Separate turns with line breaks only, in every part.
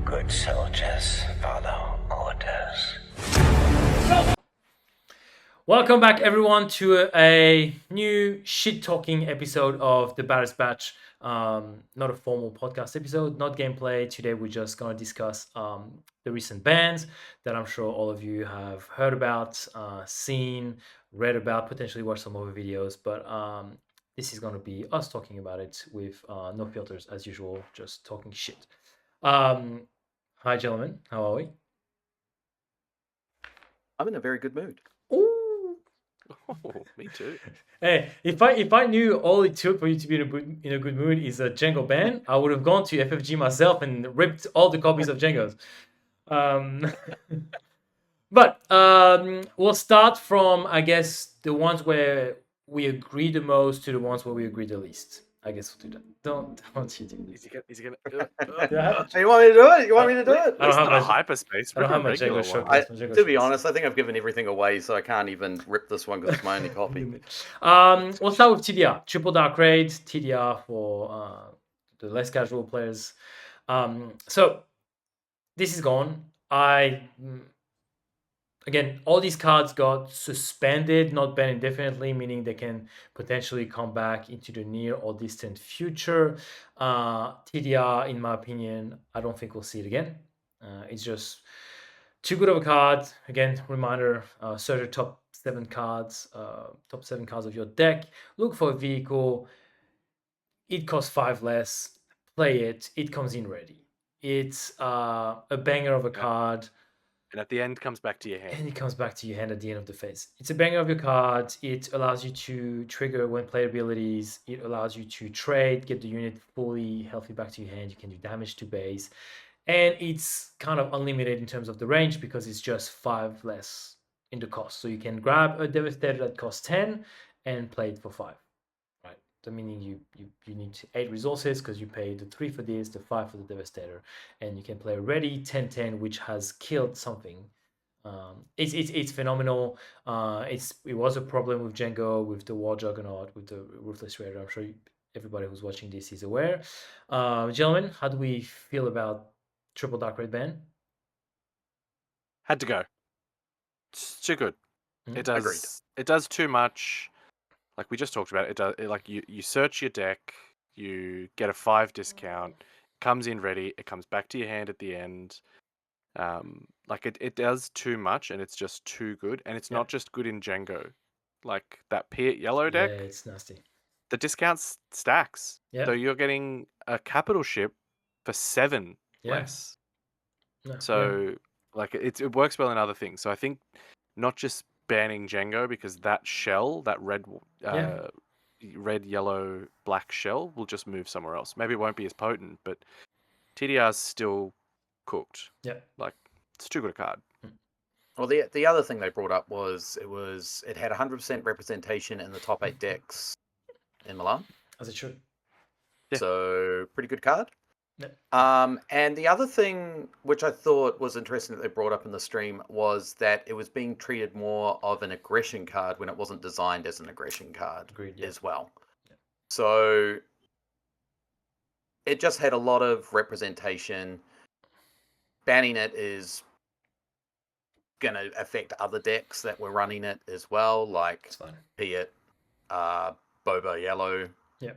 Good soldiers follow orders.
Welcome back, everyone, to a new shit-talking episode of the Baddest Batch. Not a formal podcast episode, not gameplay. Today, we're just going to discuss the recent bans that I'm sure all of you have heard about, seen, read about, potentially watched some other videos. But this is going to be us talking about it with no filters, as usual, just talking shit. Hi, gentlemen. How are we?
I'm in a very good mood.
Ooh.
Oh, me too.
Hey, if I knew all it took for you to be in a good mood is a Jango ban, I would have gone to FFG myself and ripped all the copies of Jango's. But we'll start from, I guess, the ones where we agree the most to the ones where we agree the least. I guess we'll do that. Don't you do this?
Is he gonna?
Hey, you want me to do it? You want me to do it?
I don't
It's
have
not
my-
a hyperspace.
I don't have my
regular
Jango
one.
showcase.
To be honest, I think I've given everything away, so I can't even rip this one because it's my only copy.
We'll start with TDR, Triple Dark Raid, TDR for the less casual players. So this is gone. Again, all these cards got suspended, not banned indefinitely, meaning they can potentially come back into the near or distant future. TDR, in my opinion, I don't think we'll see it again. It's just too good of a card. Again, reminder, search your top 7 cards of your deck. Look for a vehicle. It costs 5 less. Play it. It comes in ready. It's a banger of a card.
And at the end, comes back to your hand.
And it comes back to your hand at the end of the phase. It's a banger of your card. It allows you to trigger when play abilities. It allows you to trade, get the unit fully healthy back to your hand. You can do damage to base. And it's kind of unlimited in terms of the range because it's just 5 less in the cost. So you can grab a Devastator that costs 10 and play it for 5. Right? So meaning you need 8 resources because you pay the 3 for this, the 5 for the Devastator, and you can play ready 10-10, which has killed something. It's phenomenal. It was a problem with Jango, with the War Juggernaut, with the Ruthless Raider. I'm sure everybody who's watching this is aware. Gentlemen, how do we feel about Triple Dark Raid ban?
Had to go. It's too good. It does.
Agreed.
It does too much. Like we just talked about, it does. Like you search your deck, you get a 5 discount, comes in ready, it comes back to your hand at the end. Like it does too much, and it's just too good. And it's not just good in Jango. Like that Piet yellow deck,
Yeah, it's nasty.
the discounts stacks.
Yeah.
So you're getting a capital ship for 7
Yeah.
less.
No,
So like it works well in other things. So I think not just banning Jango because that shell, that red yellow black shell will just move somewhere else. Maybe it won't be as potent, but TDR's still cooked.
Yeah.
Like it's too good a card.
Well, the other thing they brought up was it had 100% representation in the top 8 decks in Milan.
As it should.
Yeah.
So pretty good card.
Yeah.
And the other thing which I thought was interesting that they brought up in the stream was that it was being treated more of an aggression card when it wasn't designed as an aggression card.
Agreed, yeah.
As well.
Yeah.
So it just had a lot of representation. Banning it is going to affect other decks that were running it as well, like
It's fine.
Piet, Boba Yellow,
Yeah.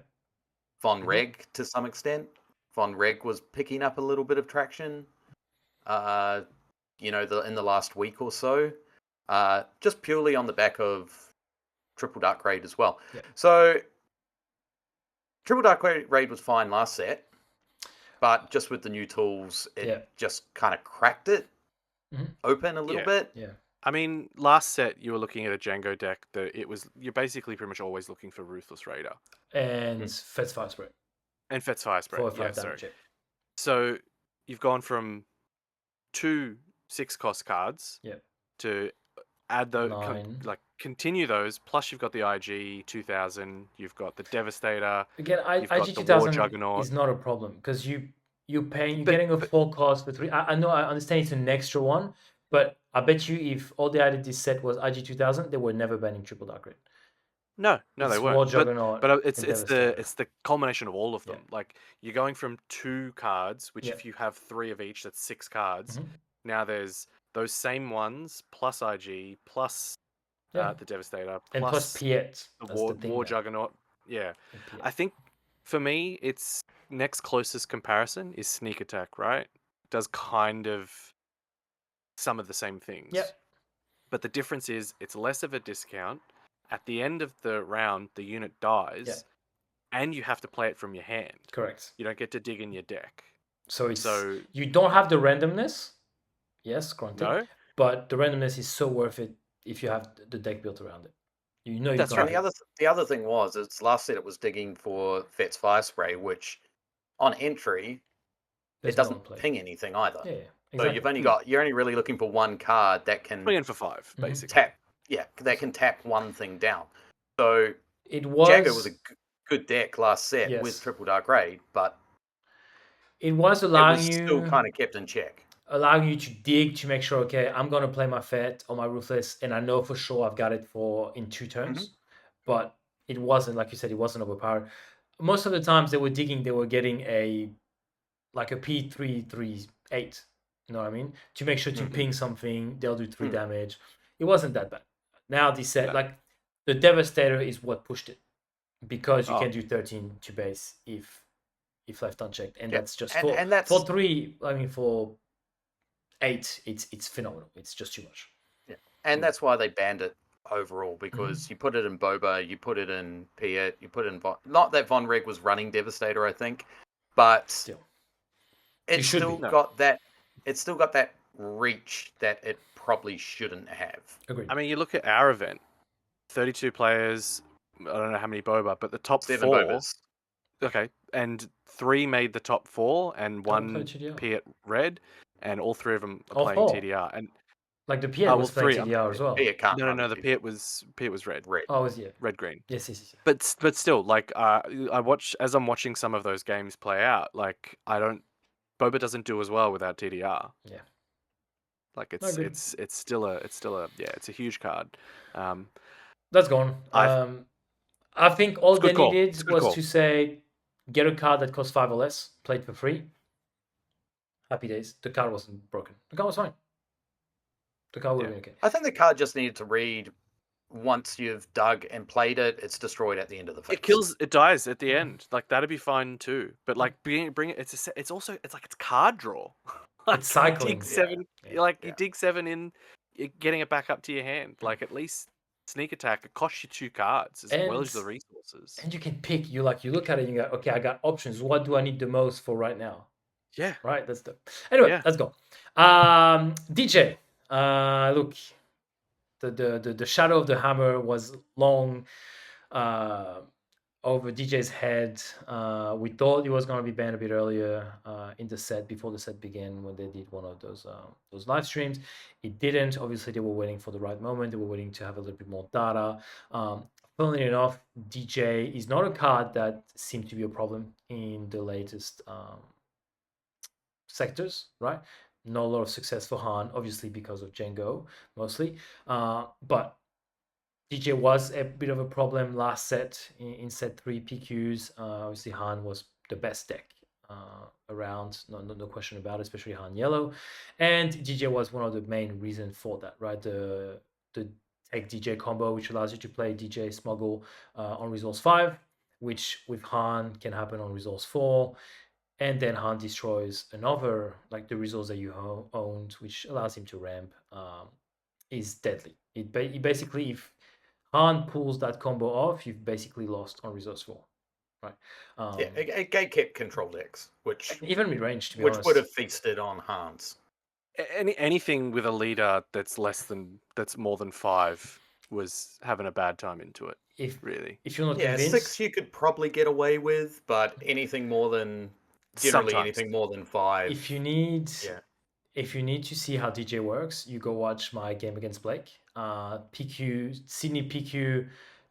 Von Reg to some extent. Von Reg was picking up a little bit of traction, in the last week or so, just purely on the back of Triple Dark Raid as well.
Yeah.
So Triple Dark Raid was fine last set, but just with the new tools, it just kind of cracked it open a little bit.
Yeah.
I mean, last set you were looking at a Jango deck that you're basically pretty much always looking for Ruthless Raider
And Fet's Fire Spray.
and Fet's Fire Spray.
4 or 5
Yeah,
damage.
sorry. So you've gone from 2 6-cost cards to add those,
9.
continue those. Plus, you've got the IG 2000. You've got the Devastator.
Again,
You've got
IG
the War
2000
Juggernaut.
is not a problem because you're getting a full cost for 3. I know, I understand it's an extra one, but I bet you if all they added this set was IG 2000, they were never banning Triple Dark Raid.
No,
It's
they
War
weren't.
Juggernaut
But it's
and
the
Devastator.
it's the culmination of all of
Yeah.
them. Like you're going from 2 cards, which
Yeah.
if you have 3 of each, that's 6 cards.
Mhm.
Now there's those same ones plus IG plus
Yeah.
the Devastator
And plus
plus
Piet.
the
That's the thing
War
now.
Juggernaut. Yeah,
And Piet.
I think for me, it's next closest comparison is Sneak Attack. Right, does kind of some of the same things.
Yep.
But the difference is it's less of a discount. At the end of the round, the unit dies,
Yeah.
and you have to play it from your hand.
Correct.
You don't get to dig in your deck.
So it's
So
you don't have the randomness. Yes, granted.
no,
But the randomness is so worth it if you have the deck built around it. You know you
That's
can't
And
right.
hit.
the other thing was, its last set it was digging for Vet's Fire Spray, which on entry
There's
it
no
doesn't
one playing.
ping anything either.
Yeah,
So
exactly.
you're only really looking for one card that can
Swing in for 5,
Mhm.
basically.
tap. Yeah, that can tap one thing down. So
It
Jango was
was
a good deck last set with
yes.
Triple Dark Raid, but
It was
it
allowing
was still
you
kind of kept in check.
to dig to make sure, okay, I'm gonna play my Fet or my Ruthless, and I know for sure I've got it for in 2 turns. But it wasn't, like you said, it wasn't overpowered. Most of the times they were digging, they were getting a P338. You know what I mean? To make sure to ping something, they'll do 3 damage. It wasn't that bad. Now this set,
No.
like the Devastator is what pushed it. Because you
Oh.
can do 13 to base if left unchecked. And
Yeah.
that's just
And that's
for 3, I mean for 8, it's phenomenal. It's just too much.
yeah. And that's why they banned it overall,
Mm-hmm.
because you put it in Boba, you put it in Piet, you put it in not that Von Reg was running Devastator, I think, but
Still.
it's
should
still
be.
No.
got that reach that it probably shouldn't have.
Agreed.
I mean, you look at our event, 32 players. I don't know how many Boba, but the top
7
4.
Bobas.
Okay, and 3 made the top 4, and
Can't
1
play TDR.
Piet red, and all 3 of them are
All
playing
4.
TDR. And
Like the Piet
well,
was playing
3.
TDR as well.
Piet can't run
No, the
TDR.
Piet was red.
Red.
Oh, was yeah.
Red green.
Yes.
But still, like as I'm watching some of those games play out, like Boba doesn't do as well without TDR.
Yeah.
Like
I agree.
it's still a it's a huge card.
That's gone. I think all
It's a good
they
call.
needed
It's a good
was
call.
to say, get a card that costs 5 or less, play it for free. Happy days. The card wasn't broken. The card was fine. The card would have been okay.
I think the card just needed to read once you've dug and played it, it's destroyed at the end of the phase.
It dies at the end. Like that'd be fine too. But like bring it. It's also like it's card draw. Like,
It's cycling.
You dig 7.
Yeah.
You dig 7 in, you're getting it back up to your hand. Like at least Sneak Attack, it costs you 2 cards as well as the resources.
And you can pick. You look at it and you go, okay, I got options. What do I need the most for right now?
Yeah.
Right. That's the. Anyway, let's go. DJ. Look. The shadow of the hammer was long over DJ's head. We thought he was going to be banned a bit earlier in the set, before the set began, when they did one of those live streams. It didn't. Obviously, they were waiting for the right moment. They were waiting to have a little bit more data. Funnily enough, DJ is not a card that seemed to be a problem in the latest sectors, right? Not a lot of success for Han, obviously because of Jango mostly. But DJ was a bit of a problem last set in set 3 PQs. Obviously Han was the best deck around, no question about it, especially Han Yellow. And DJ was one of the main reasons for that, right? The take DJ combo, which allows you to play DJ Smuggle on Resource 5, which with Han can happen on Resource 4. And then Han destroys another, like the resource that you owned, which allows him to ramp, is deadly. It basically, if Han pulls that combo off, you've basically lost on resource 4, right?
It kept control decks, which
even mid range, to be
which
honest,
would have feasted on Han's.
Anything with a leader that's more than 5 was having a bad time into it. If
you're not convinced,
6 you could probably get away with, but anything more than anything more than 5.
If you need to see how DJ works, you go watch my game against Blake. Sydney PQ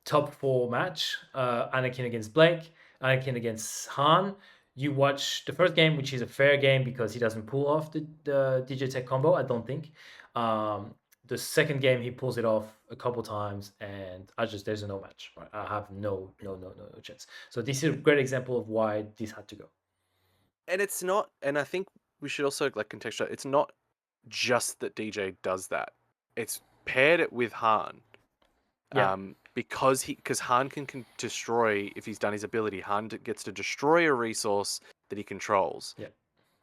top 4 match. Anakin against Blake, Anakin against Han. You watch the first game, which is a fair game because he doesn't pull off the DJ Tech combo, I don't think. The the second game he pulls it off a couple times, and there's no match. Right? I have no chance. So this is a great example of why this had to go.
And it's not, and I think we should also like contextualize. It's not just that DJ does that. It's paired it with Han.
Yeah.
Because Han can destroy, if he's done his ability, Han gets to destroy a resource that he controls.
Yeah.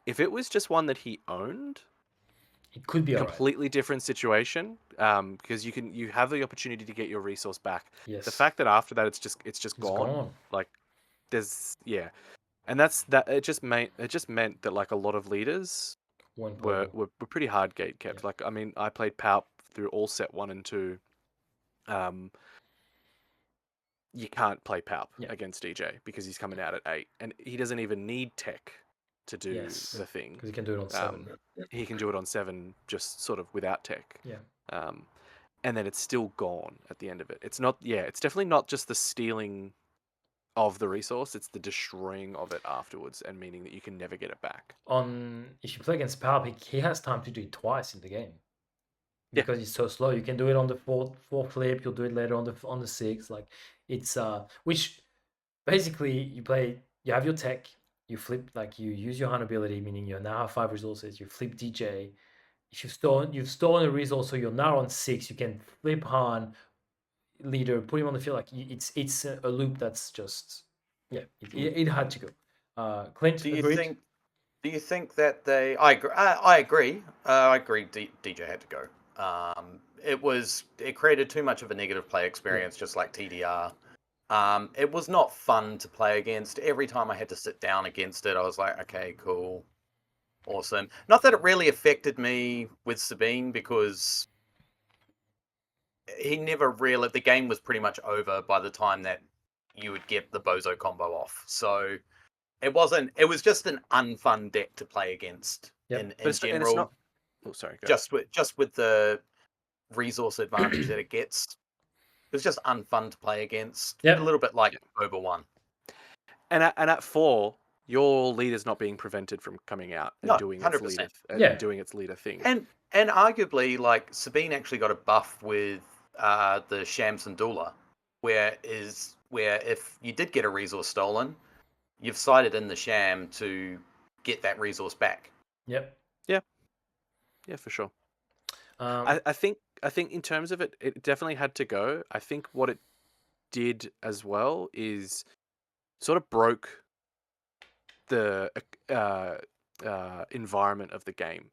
If it was just one that he owned,
it could be
completely different situation. Because you have the opportunity to get your resource back.
Yes.
The fact that after that it's just gone. Like there's and that's that. It just meant that like a lot of leaders were pretty hard gate kept. Like I mean, I played Palp through all set 1 and 2. You can't play Palp against DJ because he's coming out at 8, and he doesn't even need tech to do the thing
because he can do it on 7.
He can do it on 7 just sort of without tech.
Yeah.
And then it's still gone at the end of it. It's not. Yeah, it's definitely not just the stealing of the resource; it's the destroying of it afterwards, and meaning that you can never get it back.
If you play against Palp, he has time to do it twice in the game. Because it's so slow, you can do it on the fourth flip. You'll do it later on the 6th. Like it's which basically you have your tech, you flip, like you use your Han ability, meaning you now have 5 resources. You flip DJ. If you've stolen a resource, so you're now on 6. You can flip Han, leader, put him on the field. Like it's a loop that's just it had to go. Clint,
do you think that they? I agree. I agree. DJ had to go. It created too much of a negative play experience, just like TDR. It was not fun to play against. Every time I had to sit down against it, I was like, okay, cool, awesome. Not that it really affected me with Sabine, because he never really. The game was pretty much over by the time that you would get the Bozo combo off. So it wasn't. It was just an unfun deck to play against in general.
Not, oh, sorry.
Just with the resource advantage that it gets, it was just unfun to play against. A little bit like Boba 1.
And at 4, your leader's not being prevented from coming out and doing 100%. Doing its leader thing.
And arguably, like Sabine actually got a buff with the Shams and Dula, where if you did get a resource stolen, you've sided in the Sham to get that resource back.
Yep.
Yeah, for sure. I think in terms of it, it definitely had to go. I think what it did as well is sort of broke the environment of the game.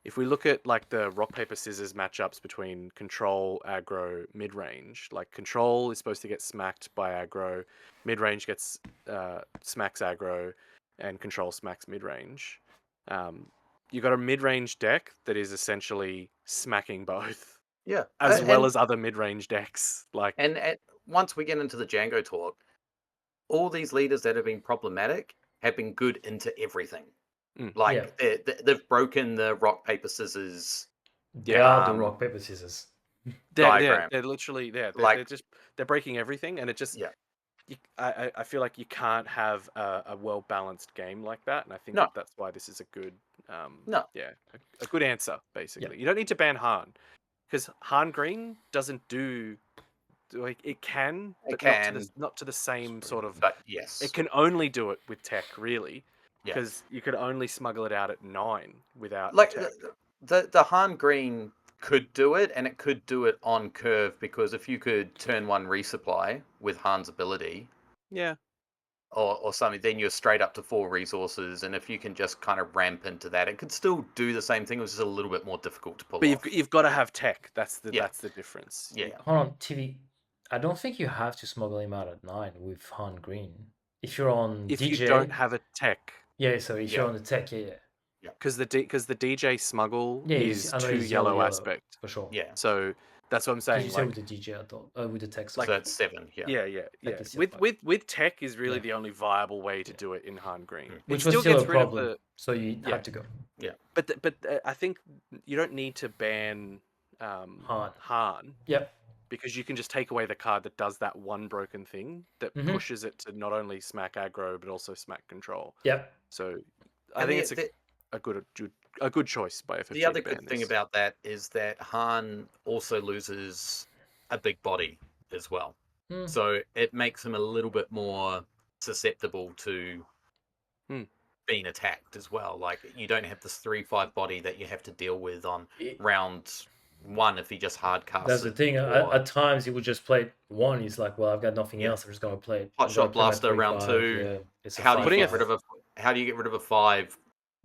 If we look at like the rock paper scissors matchups between control, aggro, mid range, like control is supposed to get smacked by aggro, mid range gets smacks aggro, and control smacks mid range. You got a mid-range deck that is essentially smacking both.
Yeah.
As well as other mid-range decks.
And once we get into the Jango talk, all these leaders that have been problematic have been good into everything. They've broken the rock, paper, scissors.
They are the rock, paper, scissors.
They're literally there. They're breaking everything, and it just I feel like you can't have a well-balanced game like that, and I think that's why this is a good a good answer, basically. You don't need to ban Han, because Han Green doesn't do, like, it can, but not to the same sort of,
but yes,
it can only do it with tech, really, because you could only smuggle it out at 9 without tech.
The Han Green could do it, and it could do it on curve, because if you could turn 1 resupply with Han's ability, or something, then you're straight up to 4 resources, and if you can just kind of ramp into that, it could still do the same thing. It was just a little bit more difficult to pull off.
But you've got to have tech. That's the difference.
Hold on, TV. I don't think you have to smuggle him out at 9 with Han Green. If you're on
if
DJ,
you don't have a tech.
So if you're on the tech,
because the DJ smuggle is 2 yellow aspect
for sure.
So that's what I'm saying.
You said with the DJ, I thought with the tech.
So that's 7.
With tech is really the only viable way to do it in Han Green,
which was still a problem. So you had to go.
But I think you don't need to ban Han.
Yep.
Because you can just take away the card that does that one broken thing that pushes it to not only smack aggro but also smack control.
Yep.
So I think a good choice by FFG
The other
to ban
good thing
this.
about that is that Han also loses a big body as well.
Hmm.
So it makes him a little bit more susceptible to being attacked as well. Like, you don't have this 3/5 body that you have to deal with on round 1 if he just hard casts
That's the
it,
thing.
or
At times, he would just play 1. He's like, well, I've got nothing
Yeah.
else. I'm just going to play it.
Hot
I'm going
Shot
to play my
Blaster round
3/5.
2.
Yeah, it's a
how do you
5/5.
get rid of a 5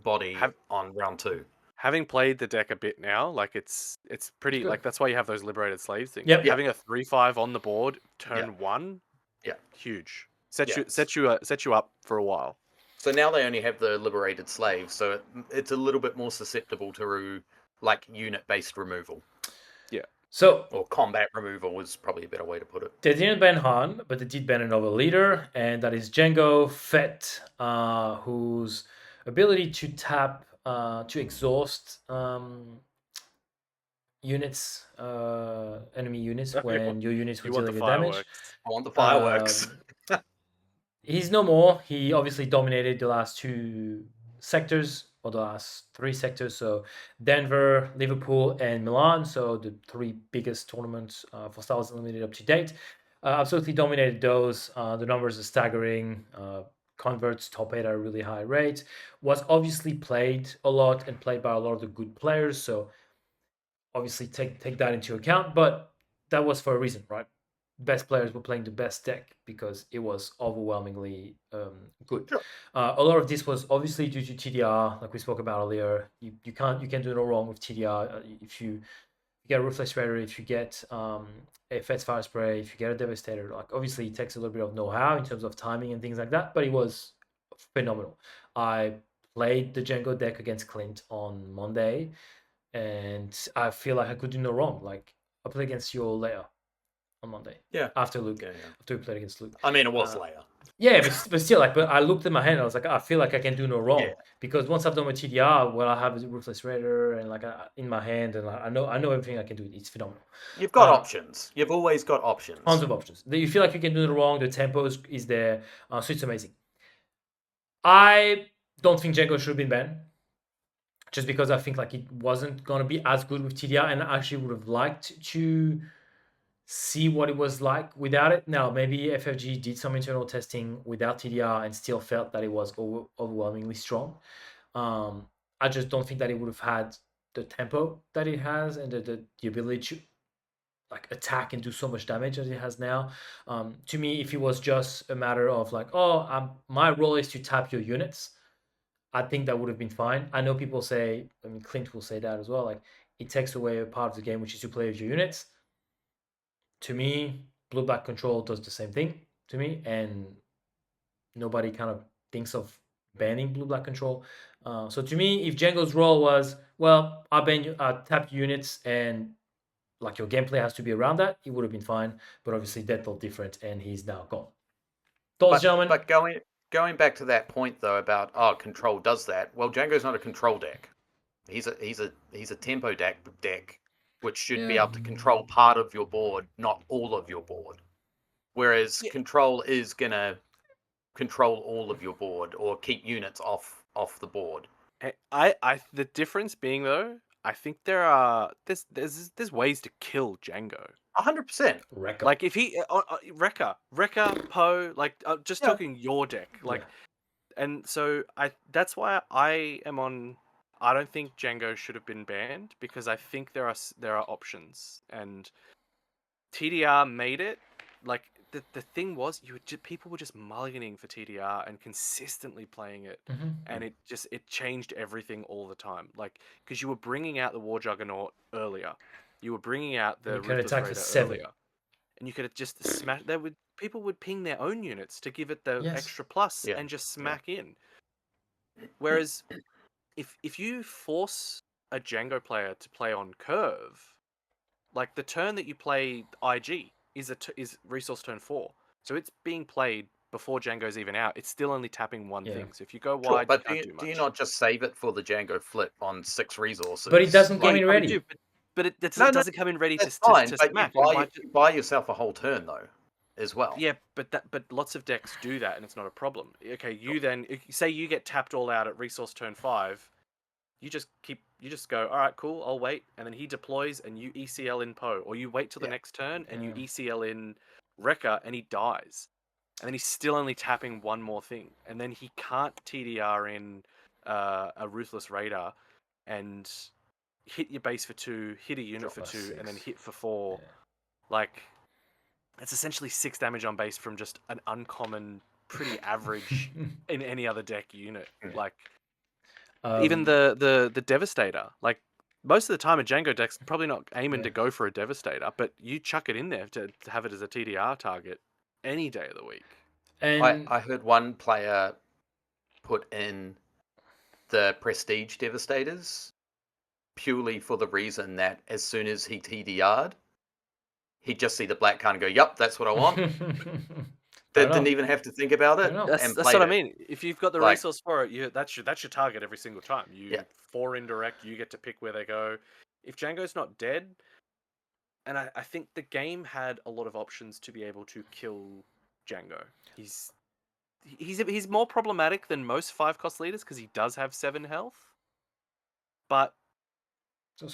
body
Have-
on round 2?
Having played the deck a bit now, like it's pretty
good.
like that's why you have those liberated slaves things.
Yep.
Like, having a 3/5 on the board turn
Yeah.
1,
Yeah.
huge. Set
Yeah.
you up for a while.
So now they only have the liberated slaves, so it's a little bit more susceptible to like unit-based removal.
Yeah.
So
Or combat removal is probably a better way to put it.
they didn't ban Han, but they did ban another leader, and that is Jango Fett, whose ability to tap to exhaust units, enemy units when your units were
You want the
dealing damage.
fireworks.
I want the fireworks.
He's no more. He obviously dominated the last 2 sectors, or the last 3 sectors. So Denver, Liverpool, and Milan. So the 3 biggest tournaments for Star Wars Unlimited up to date. Absolutely dominated those. The numbers are staggering. Converts top 8 at a really high rate. Was obviously played a lot and played by a lot of the good players. So obviously take that into account. But that was for a reason, right? Best players were playing the best deck because it was overwhelmingly good.
Sure.
A lot of this was obviously due to TDR, like we spoke about earlier. You can do no wrong with TDR. If you get a Ruthless Raider, if you get a Fet's Fire Spray, if you get a Devastator, like obviously it takes a little bit of know-how in terms of timing and things like that, but it was phenomenal. I played the Jango deck against Clint on Monday, and I feel like I could do no wrong. Like, I played against your Leia on Monday.
Yeah.
After Luke.
Yeah.
After we played against Luke.
I mean, it was Leia.
Yeah, but still, like, but I looked at my hand and I was like, I feel like I can do no wrong.
Yeah.
Because once I've done my TDR, what I have is a Ruthless Raider and like in my hand, and I know everything I can do. It's phenomenal.
You've got options. You've always got options.
Tons of options. You feel like you can do no wrong. The tempo is there, so it's amazing. I don't think Jango should have been banned, just because I think like it wasn't gonna be as good with TDR, and I actually would have liked to see what it was like without it. Now, maybe FFG did some internal testing without TDR and still felt that it was overwhelmingly strong. I just don't think that it would have had the tempo that it has and the ability to like attack and do so much damage as it has now. To me, if it was just a matter of like, oh, my role is to tap your units, I think that would have been fine. I know people say, I mean, Clint will say that as well, like it takes away a part of the game, which is to play with your units. To me, blue-black control does the same thing to me, and nobody kind of thinks of banning blue-black control. So to me, if Jango's role was, well, I ban you, tap units, and like your gameplay has to be around that, it would have been fine. But obviously, that felt different, and he's now gone. Thoughts, gentlemen?
But going back to that point though about control does that. Well, Jango's not a control deck. He's a tempo deck, which should be able to control part of your board, not all of your board. Whereas control is gonna control all of your board or keep units off the board.
The difference being though, I think there's ways to kill Jango.
100%.
Like if he Wrecker, Poe, like just talking your deck, like, and so that's why I am on. I don't think Jango should have been banned because I think there are options, and TDR made it like the thing was people were just mulliganing for TDR and consistently playing it, and it changed everything all the time. Like because you were bringing out the War Juggernaut earlier, you were bringing out the Ruthless Raider earlier, and you could have just smashed. People would ping their own units to give it the extra plus and just smack in. Whereas if you force a Jango player to play on curve, like the turn that you play IG is resource turn 4, so it's being played before Jango's even out. It's still only tapping one thing. So if you go wide,
but
you can't do much.
Do you not just save it for the Jango flip on 6 resources?
But it doesn't come in ready.
But it doesn't come in ready to
fine,
smack.
You buy yourself a whole turn though, as well.
Yeah, but lots of decks do that, and it's not a problem. Okay, you then say you get tapped all out at resource turn 5. you just go, all right, cool, I'll wait, and then he deploys and you ECL in Poe, or you wait till the next turn and you ECL in Wrecker and he dies, and then he's still only tapping one more thing, and then he can't TDR in a Ruthless Raider and hit your base for 2, hit a unit
Drop
for
by
2, and then
6.
hit for 4.
Yeah.
Like, it's essentially 6 damage on base from just an uncommon, pretty average in any other deck unit. Like, even the Devastator. Like, most of the time a Jango deck's probably not aiming to go for a Devastator, but you chuck it in there to have it as a TDR target any day of the week.
And
I heard one player put in the Prestige Devastators purely for the reason that as soon as he TDR'd, he'd just see the black card and go, "Yup, that's what I want." Didn't even have to think about it.
That's what I mean. If you've got the
Like-
resource for it, that's your target every single time. You 4 indirect, you get to pick where they go. If Django's not dead, and I think the game had a lot of options to be able to kill Jango. He's more problematic than most 5-cost leaders because he does have 7 health, but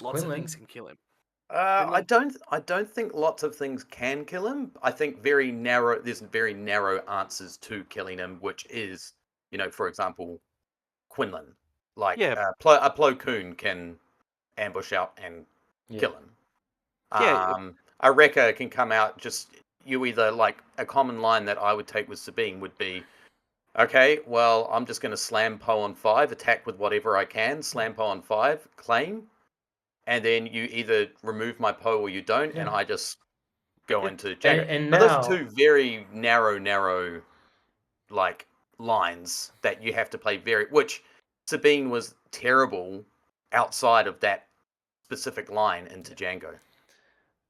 lots of things can kill him.
I don't think lots of things can kill him. I think there's very narrow answers to killing him, which is, for example, Quinlan. Like, a Plo Koon can ambush out and kill him. A Wrecker can come out, just, you either, like, a common line that I would take with Sabine would be, okay, well, I'm just going to slam Poe on 5, attack with whatever I can, slam Poe on 5, claim, and then you either remove my Poe or you don't, and I just go into Jango.
And
but
now,
those are 2 very narrow, like, lines that you have to play which Sabine was terrible outside of that specific line into Jango.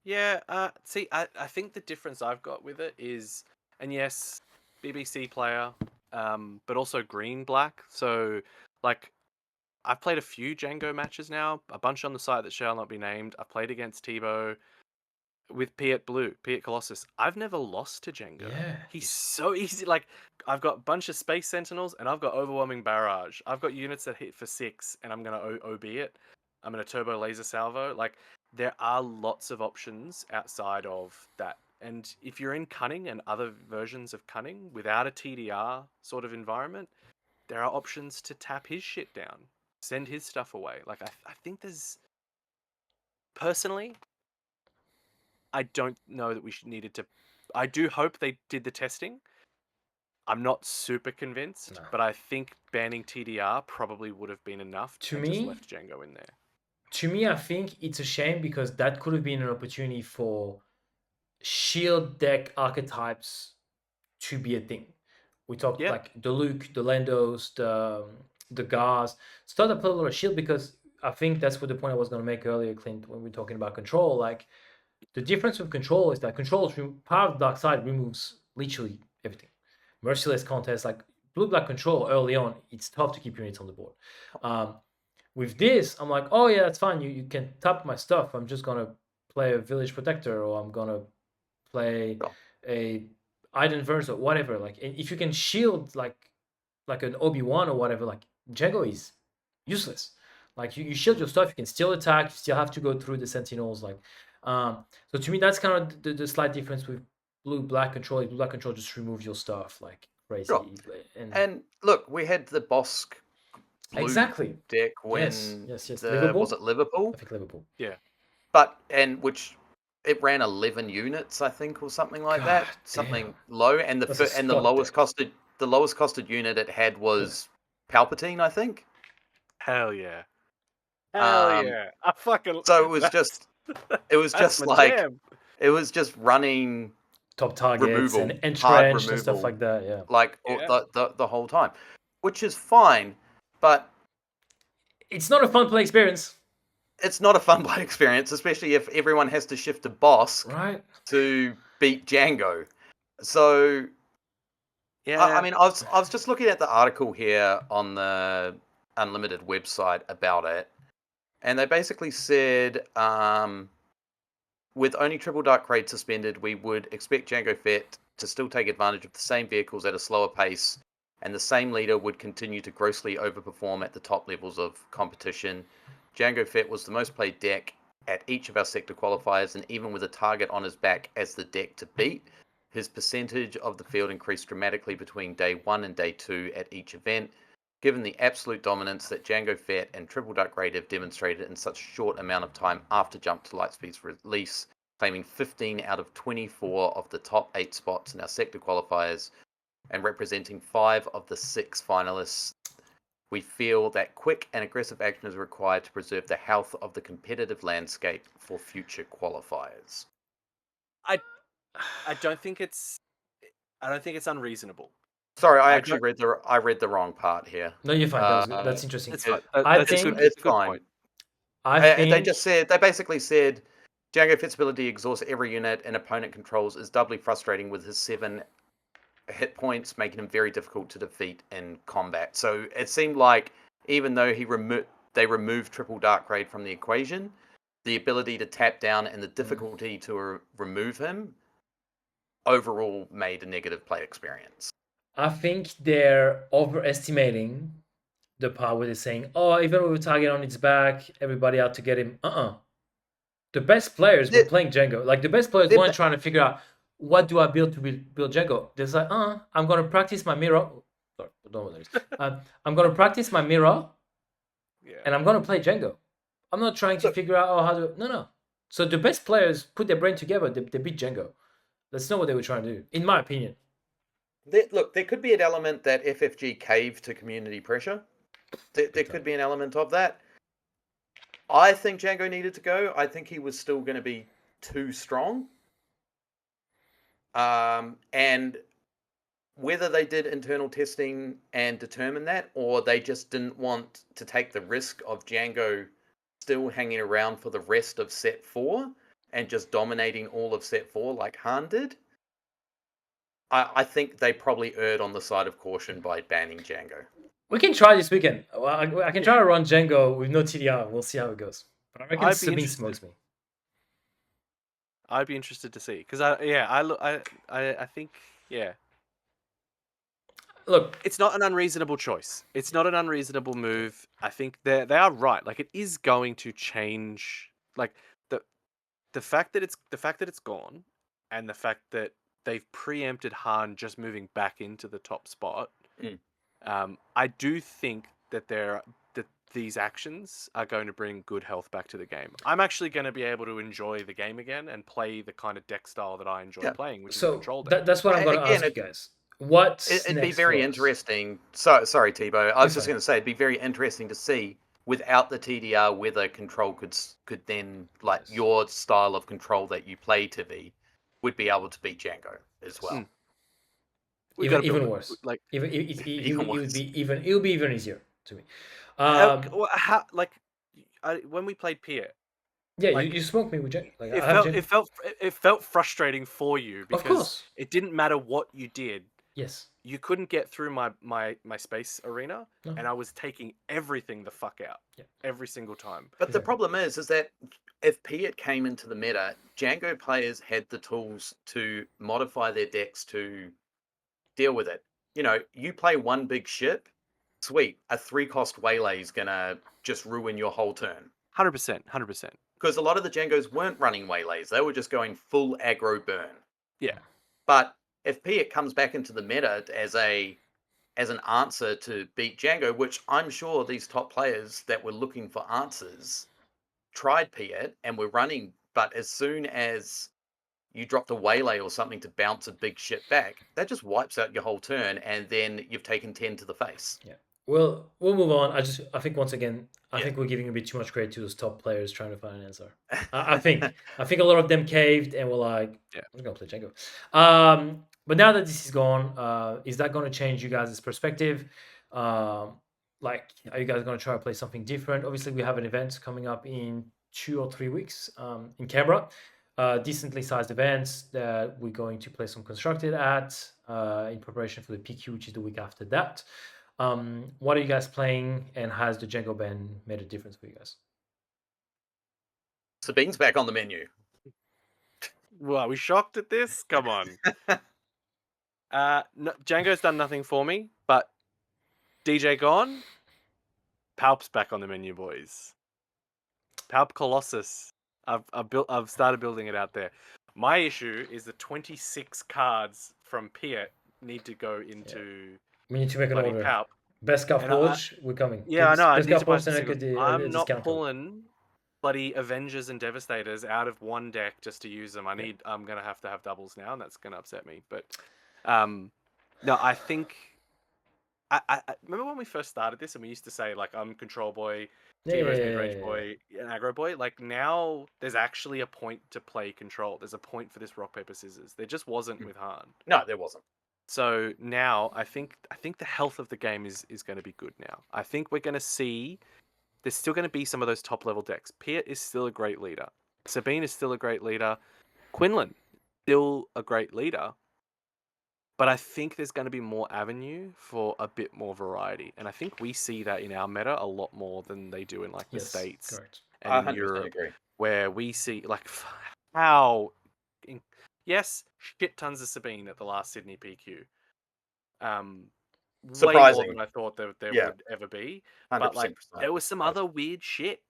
Yeah, see, I think the difference I've got with it is, and yes, BBC player, but also green-black. So, like, I've played a few Jango matches now, a bunch on the site that shall not be named. I've played against Tebow with Piet Blue, Piet Colossus. I've never lost to Jango.
Yeah.
He's so easy. Like, I've got a bunch of Space Sentinels, and I've got Overwhelming Barrage. I've got units that hit for 6, and I'm going to OB it. I'm going to Turbo Laser Salvo. Like, there are lots of options outside of that. And if you're in Cunning and other versions of Cunning without a TDR sort of environment, there are options to tap his shit down, send his stuff away. Like, I think there's... Personally, I don't know that we needed to... I do hope they did the testing. I'm not super convinced, but I think banning TDR probably would have been enough
To
just
me,
left Jango in there.
To me, I think it's a shame because that could have been an opportunity for shield deck archetypes to be a thing. We talked like the Luke, the Landos, the Gars, stuff that play a lot of shield, because I think that's what the point I was going to make earlier, Clint, when we were talking about control. Like, the difference with control is that control is part of the dark side removes literally everything. Merciless contest, like blue-black control early on, it's tough to keep units on the board. With this, I'm like, oh yeah, that's fine. You can tap my stuff. I'm just gonna play a Village Protector, or I'm gonna play a Iden Verse or whatever. Like, if you can shield like an Obi-Wan or whatever, like Jango is useless. Like, you shield your stuff, you can still attack. You still have to go through the Sentinels. Like, so to me, that's kind of the slight difference with blue-black control. Blue-black control just removes your stuff like crazy.
Sure. And look, we had the Bosk
exactly
deck when
yes.
was it Liverpool?
I think Liverpool.
Yeah.
But which it ran 11 units, I think, or something like that. Something low, and the lowest costed unit it had was Palpatine, I think.
Hell yeah. Hell yeah. I fucking...
So it was just like jam. It was just running
top targets
removal,
and entrench and stuff like that,
like the whole time, which is fine, but
it's not a fun play experience.
It's not a fun play experience, especially if everyone has to shift to Bosk to beat Jango. So, yeah, I mean, I was just looking at the article here on the Unlimited website about it, and they basically said, with only Triple Dark Raid suspended, we would expect Jango Fett to still take advantage of the same vehicles at a slower pace and the same leader would continue to grossly overperform at the top levels of competition. Jango Fett was the most played deck at each of our sector qualifiers, and even with a target on his back as the deck to beat, his percentage of the field increased dramatically between day 1 and day 2 at each event. Given the absolute dominance that Jango Fett and Triple Duck Raid have demonstrated in such a short amount of time after Jump to Lightspeed's release, claiming 15 out of 24 of the top 8 spots in our sector qualifiers, and representing 5 of the 6 finalists, we feel that quick and aggressive action is required to preserve the health of the competitive landscape for future qualifiers.
I don't think it's unreasonable.
Sorry, I actually read the wrong part here.
No, you're fine. That's interesting.
It's fine.
I think
it's fine.
Point.
They basically said Jango Fett's ability to exhaust every unit an opponent controls is doubly frustrating with his 7 hit points, making him very difficult to defeat in combat. So it seemed like even though they removed Triple Dark Raid from the equation, the ability to tap down and the difficulty to remove him overall made a negative play experience.
I think they're overestimating the part where they're saying, oh, even with a target on its back, everybody out to get him. The best players were playing Jango. Like, the best players weren't trying to figure out, what do I build to build Jango? They're like, I'm going to practice my mirror. Sorry, don't know what that is. I'm going to practice my mirror, and I'm going to play Jango. I'm not trying to figure out how to... No. So the best players put their brain together. They beat Jango. That's not what they were trying to do, in my opinion.
Look, there could be an element that FFG caved to community pressure. There could be an element of that. I think Jango needed to go. I think he was still going to be too strong. And whether they did internal testing and determine that, or they just didn't want to take the risk of Jango still hanging around for the rest of set 4 and just dominating all of set 4 like Han did, I think they probably erred on the side of caution by banning Jango.
We can try this weekend. Well, I can try to run Jango with no TDR. We'll see how it goes. But I reckon Sabine smokes me.
I'd be interested to see, because I think Look, it's not an unreasonable choice. It's not an unreasonable move. I think they are right. Like, it is going to change. Like, the fact that it's gone, and the fact that they've preempted Han just moving back into the top spot. I do think that these actions are going to bring good health back to the game. I'm actually going to be able to enjoy the game again and play the kind of deck style that I enjoy playing, which is control deck.
That's what I'm going to ask you guys.
It'd be very interesting. Sorry, Tebow. I was just going to say it'd be very interesting to see without the TDR whether control could then, like, your style of control that you play to be, would be able to beat Jango as well.
Even worse. Like, it would be even easier to me.
When we played Piet.
Yeah, like, you smoked me with Jango. Like,
it felt frustrating for you because
of course.
It didn't matter what you did.
Yes.
You couldn't get through my space arena, and I was taking everything the fuck out every single time.
But the problem is that if Piet came into the meta, Jango players had the tools to modify their decks to deal with it. You know, you play one big ship, sweet. A 3-cost waylay is gonna just ruin your whole turn.
100%.
Because a lot of the Jangos weren't running waylays; they were just going full aggro burn.
Yeah.
But if Piet comes back into the meta as an answer to beat Jango, which I'm sure these top players that were looking for answers tried Piet and were running, but as soon as you dropped a waylay or something to bounce a big ship back, that just wipes out your whole turn, and then you've taken 10 to the face.
Yeah. Well, we'll move on. I think once again, I think we're giving a bit too much credit to those top players trying to find an answer. I think a lot of them caved and were like, I'm just gonna play Jango. But now that this is gone, is that going to change you guys' perspective? Like, are you guys going to try to play something different? Obviously, we have an event coming up in 2 or 3 weeks in Canberra. Decently sized events that we're going to play some constructed at in preparation for the PQ, which is the week after that. What are you guys playing, and has the Jango ban made a difference for you guys?
Sabine's back on the menu.
Well, are we shocked at this? Come on. No, Django's done nothing for me, but DJ gone. Palp's back on the menu, boys. Palp Colossus. I've started building it out there. My issue is the 26 cards from Piet need to go into
We need to make an
bloody
order.
Palp.
Best Car
And
Forge, we're coming.
Yeah, I know. I
Best
need
Car
to buy
Forge,
some
and
singles.
a
I'm not
discount code.
pulling bloody Avengers and Devastators out of one deck just to use them. I'm gonna have to have doubles now, and that's gonna upset me. But no, I think I remember when we first started this, and we used to say like I'm Control Boy, T-Rose Mid-Range Boy, and Aggro Boy. Like now, there's actually a point to play Control. There's a point for this rock paper scissors. There just wasn't with Han.
No, there wasn't.
So now I think the health of the game is going to be good now. I think we're going to see there's still going to be some of those top level decks. Piet is still a great leader. Sabine is still a great leader. Quinlan still a great leader. But I think there's going to be more avenue for a bit more variety, and I think we see that in our meta a lot more than they do in like the States
correct.
I
and in
100%
Europe,
agree.
where we see like how yes, shit tons of Sabine at the last Sydney PQ. Way more
Surprising.
than I thought there
Yeah.
would ever be.
100%
But like there was some
surprising.
other weird shit.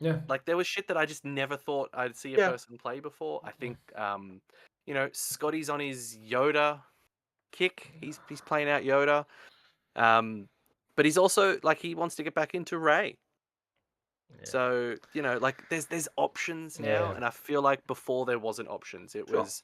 Yeah.
Like there was shit that I just never thought I'd see a
Yeah.
person play before. I think you know, Scotty's on his Yoda kick. He's playing out Yoda. But he's also like he wants to get back into Ray.
Yeah.
So, you know, like there's options now,
Yeah.
and I feel like before there wasn't options. It
Sure.
was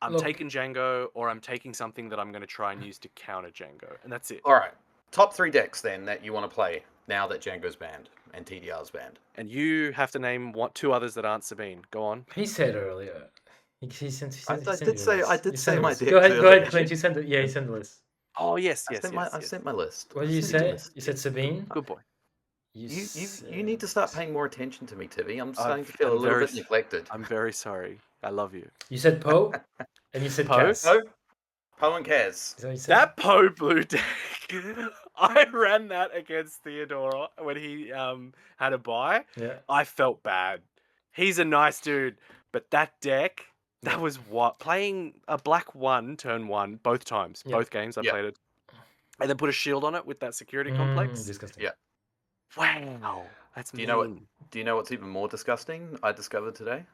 I'm
Look-
taking Jango or I'm taking something that I'm going to try and use to counter Jango, and that's it.
All right. Top 3 decks then that you want to play now that Jango's banned and TDR's banned.
And you have to name 2 others that aren't Sabine. Go on.
He said earlier. He sent
I
you a
did say-
list.
I did
You
say
sent
my
the list.
dicks
Go ahead,
earlier.
Clint. You sent it. Yeah, he sent the list.
Oh yes,
I
yes,
sent
yes.
I sent my list.
What did
I
you
sent
say?
list.
You said Sabine.
Good boy.
You need to start paying more attention to me, Tibby. I'm starting to feel
I'm
a little
very
bit neglected.
I'm very sorry. I love you.
You said Poe, and you said
Poe?
Cass.
No? Poe and Kaz.
Is that what you said?
That Poe blue deck, I ran that against Theodora when he had a buy.
Yeah.
I felt bad. He's a nice dude, but that deck, that was what playing a black 1 turn 1 both times,
Yeah.
both games I
Yeah.
played it, and then put a shield on it with that security complex.
Disgusting.
Yeah.
Wow, that's
Do you know what?
mean.
Do you know what's even more disgusting? I discovered today.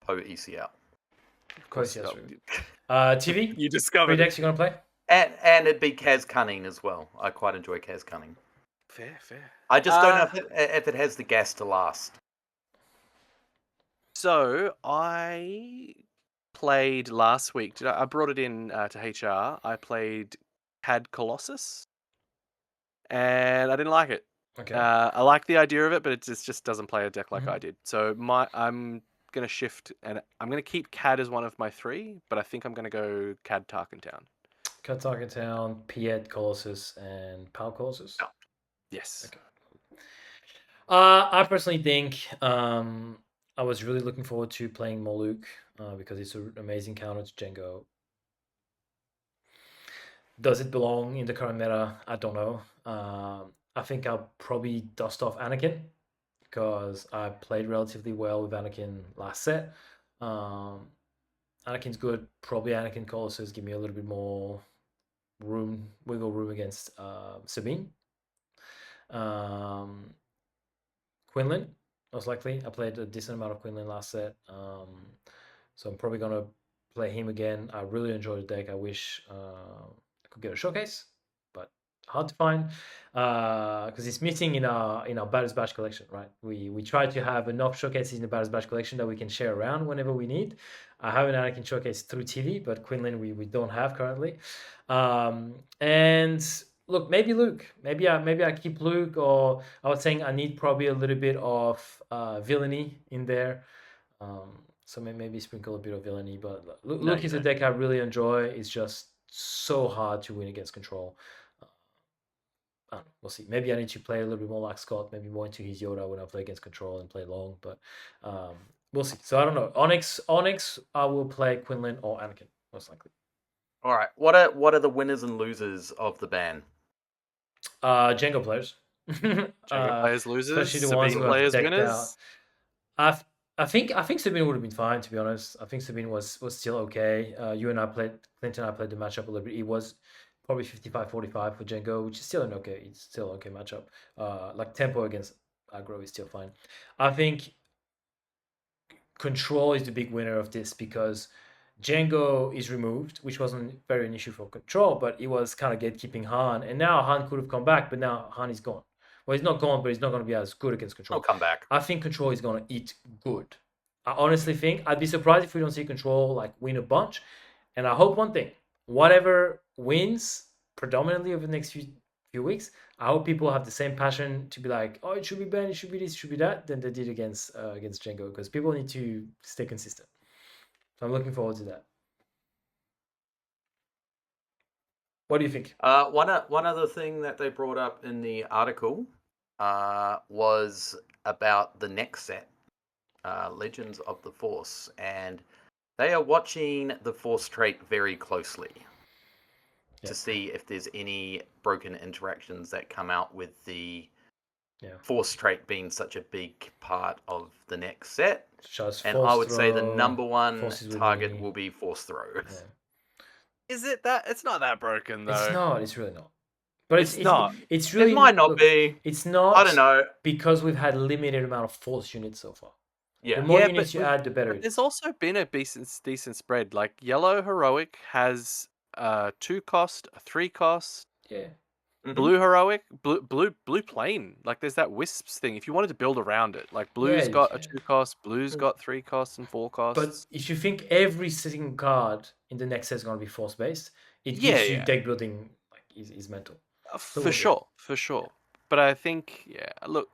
Poe EC out.
Of course, yes.
No,
TV.
you
3
discovered
decks you gonna play?
And it'd be Kaz Cunning as well. I quite enjoy Kaz Cunning.
Fair.
I just don't know if it has the gas to last.
So I played last week. I brought it in to HR. I played CAD Colossus, and I didn't like it.
Okay.
I like the idea of it, but it just doesn't play a deck like
Mhm.
I did. So I'm gonna shift, and I'm gonna keep CAD as one of my 3, but I think I'm gonna go CAD Tarkentown.
Cut Town, Piet, Colossus, and Pal Colossus.
No.
Yes.
Okay. I personally think I was really looking forward to playing Moluk because it's an amazing counter to Jango. Does it belong in the current meta? I don't know. I think I'll probably dust off Anakin because I played relatively well with Anakin last set. Anakin's good. Probably Anakin Colossus give me a little bit more wiggle room against Sabine. Quinlan, most likely. I played a decent amount of Quinlan last set. So I'm probably going to play him again. I really enjoyed the deck. I wish I could get a showcase, but hard to find because it's missing in our Batters Batch collection, right? We try to have enough showcases in the Batters Batch collection that we can share around whenever we need. I have an Anakin showcase through TV, but Quinlan we don't have currently. And look, maybe Luke. Maybe I keep Luke, or I was saying I need probably a little bit of villainy in there. So maybe sprinkle a bit of villainy. But Luke is a deck I really enjoy. It's just so hard to win against control. I don't know, we'll see. Maybe I need to play a little bit more like Scott, maybe more into his Yoda when I play against control and play long. But we'll see. So I don't know. Onyx, I will play Quinlan or Anakin, most likely.
All right. What are the winners and losers of the ban?
Jango players.
Jango players losers,
especially the ones
Sabine
who have
players
decked
winners.
out. I think Sabine would have been fine, to be honest. I think Sabine was still okay. Clinton and I played the matchup a little bit. It was probably 55-45 for Jango, which is still an okay matchup. Like tempo against aggro is still fine. I think control is the big winner of this because Jango is removed, which wasn't very an issue for control, but it was kind of gatekeeping Han, and now Han could have come back, but now Han is gone. Well, he's not gone, but he's not going to be as good against control.
I'll come back.
I think control is going to eat good. I honestly think I'd be surprised if we don't see control like win a bunch, and I hope one thing: whatever wins predominantly over the next few weeks, I hope people have the same passion to be like, oh, it should be Ben, it should be this, it should be that, than they did against Jango, because people need to stay consistent. So I'm looking forward to that. What do you think?
One other thing that they brought up in the article was about the next set, Legends of the Force, and they are watching the Force trait very closely to see if there's any broken interactions that come out with the Force trait being such a big part of the next set. And I would say the number one target will be Force throw.
Yeah.
Is it that? It's not that broken though.
It's not. It's really not. But
it's not.
It's really.
It might not be.
It's not.
I don't know.
Because we've had limited amount of Force units so far.
Yeah.
The more units you add, the better.
There's also been a decent spread. Like Yellow Heroic has 2 cost, a 3 cost.
Yeah.
Mm-hmm.
Blue Heroic, blue plain. Like there's that Wisps thing. If you wanted to build around it, like Blue's got a 2 cost, Blue's got 3 costs and 4 costs.
But if you think every single card in the next set is going to be Force based, it gives you deck building like is mental.
For sure. But I think look.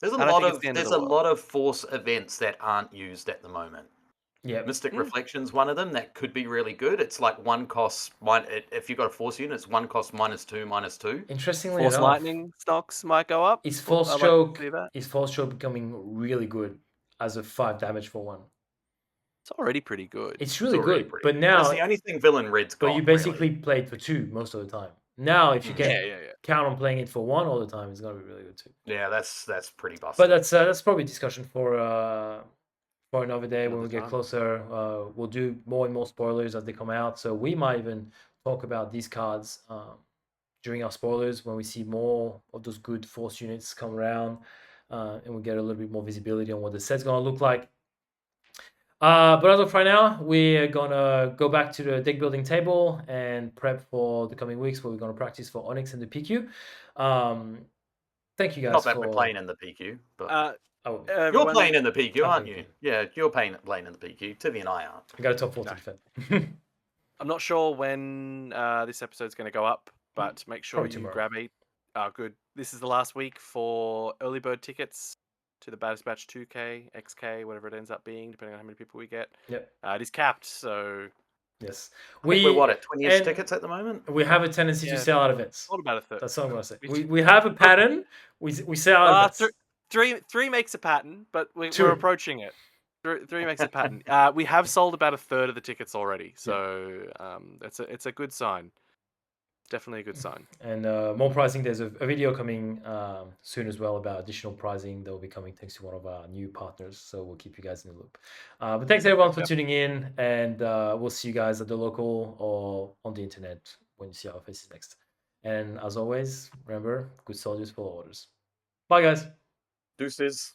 There's a lot of Force events that aren't used at the moment.
Yeah,
Mystic Reflection's one of them that could be really good. It's like 1 cost. If you've got a Force unit, it's 1 cost -2/-2.
Interestingly
Force
enough,
Lightning stocks might go up.
Is Force Stroke becoming really good as a 5 damage for 1?
It's already pretty good.
It's really good, but now
that's the only thing Villain Red's got.
But you basically played for 2 most of the time. Now, if you can count on playing it for 1 all the time, it's going to be really good too.
Yeah, that's pretty busted.
But that's probably a discussion for another day when we get closer. We'll do more and more spoilers as they come out. So we might even talk about these cards during our spoilers when we see more of those good Force units come around, and we get a little bit more visibility on what the set's going to look like. But as of right now, we're gonna go back to the deck building table and prep for the coming weeks where we're gonna practice for Onyx and the PQ. Thank you guys.
Not that we're playing in the PQ, but
you're
playing in the PQ, aren't you? Yeah, you're playing in the PQ. Tivi and I aren't.
I got a top 4 to defend.
I'm not sure when this episode's going to go up, but make sure you grab it. Oh, good. This is the last week for early bird tickets to the Baddest Batch 2K, XK, whatever it ends up being, depending on how many people we get.
Yep.
It is capped, so...
Yes. We're what, at 20-ish tickets at the moment?
We have a tendency to sell out events.
What about a third?
That's all I'm going to say. We have a pattern. We sell out events.
Three makes a pattern, but we're approaching it. Three makes a pattern. We have sold about a third of the tickets already, so it's a good sign. Definitely a good sign.
And more pricing. There's a video coming soon as well about additional pricing that will be coming thanks to one of our new partners. So we'll keep you guys in the loop. But thanks everyone for tuning in, and we'll see you guys at the local or on the internet when you see our faces next. And as always, remember, good soldiers follow orders. Bye guys.
Deuces.